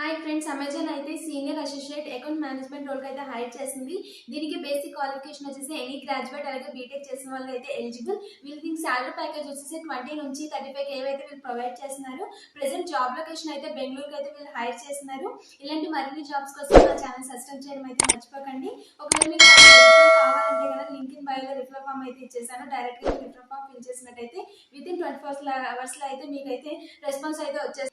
Hi friends, Amazon అయితే senior associate account management role అయితే hire చేసింది. దీనికి బేసిక్ క్వాలిఫికేషన్ వచ్చేసి ఎనీ గ్రాడ్యుయేట్ అలాగే బీటెక్ చేసిన వాళ్ళకి అయితే ఎలిజిబుల్. వీళ్ళకి సాలరీ ప్యాకేజ్ వచ్చేసి 20 నుంచి 35K అయితే వీళ్ళు ప్రొవైడ్ చేస్తున్నారు. ప్రెసెంట్ జాబ్ లొకేషన్ అయితే బెంగళూరుకి అయితే వీళ్ళు హైర్ చేస్తున్నారు. ఇలాంటి మరిన్ని జాబ్స్ కోసం నా ఛానల్ సబ్స్క్రైబ్ చేయడం అయితే మర్చిపోకండి. ఒకవేళ మీకు కావాలంటే కనుక లింక్ ఇన్ బయోలో రిఫర్ ఫామ్ అయితే ఇచ్చేసాను. డైరెక్ట్ గా రిఫర్ ఫామ్ ఫిల్ చేసినట్టయితే విత్ ఇన్ 24 hours లో అయితే మీకైతే రెస్పాన్స్ అయితే వచ్చేస్తుంది.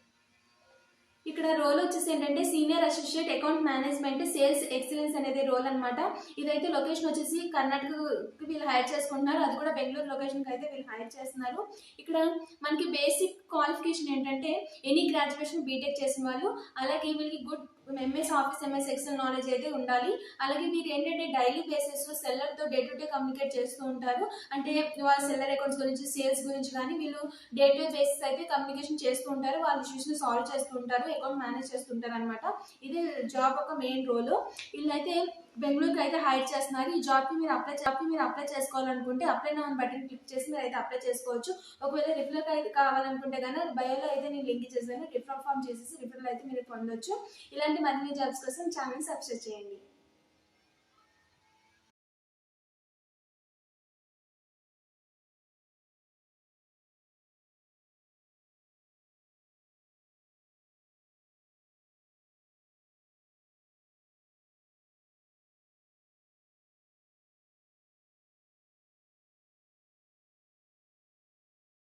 ఇక్కడ రోల్ వచ్చేసి ఏంటంటే senior associate account management sales excellence అనేది రోల్ అనమాట. ఇదైతే లొకేషన్ వచ్చేసి కర్ణాటకకి వీళ్ళు హైర్ చేసుకుంటున్నారు. అది కూడా బెంగళూరు లొకేషన్కి అయితే వీళ్ళు హైర్ చేస్తున్నారు. ఇక్కడ మనకి బేసిక్ క్వాలిఫికేషన్ ఏంటంటే ఎనీ గ్రాడ్యుయేషన్ బీటెక్ చేసిన వాళ్ళు, అలాగే వీళ్ళకి good MS office, MS excel knowledge అయితే ఉండాలి. అలాగే వీరు ఏంటంటే డైలీ బేసిస్ సెల్లర్తో డే టు డే కమ్యూనికేట్ చేస్తూ ఉంటారు. అంటే వాళ్ళ సెల్లర్ అకౌంట్స్ గురించి, సేల్స్ గురించి కానీ వీళ్ళు డే టు డే బేసిస్ అయితే కమ్యూనికేషన్ చేస్తూ ఉంటారు. వాళ్ళ ఇష్యూస్ని సాల్వ్ చేస్తూ ఉంటారు, అకౌంట్ మేనేజ్ చేస్తుంటారు అనమాట. ఇది జాబ్ ఒక మెయిన్ రోల్. వీళ్ళైతే బెంగళూరుకి అయితే హైర్ చేస్తున్నారు. ఈ జాబ్కి మీరు అప్లై చేసుకోవాలనుకుంటే అప్లై నౌ బటన్ క్లిక్ చేసి మీరు అయితే అప్లై చేసుకోవచ్చు. ఒకవేళ రిఫరల్ అయితే కావాలనుకుంటే కనుక బయోలో అయితే నేను లింక్ చేశాను. రిఫరల్ ఫామ్ చేసేసి రిఫరల్ అయితే మీరు పొందొచ్చు. ఇలాంటి మరిన్ని జాబ్స్ కోసం ఛానల్ సబ్స్క్రైబ్ చేయండి.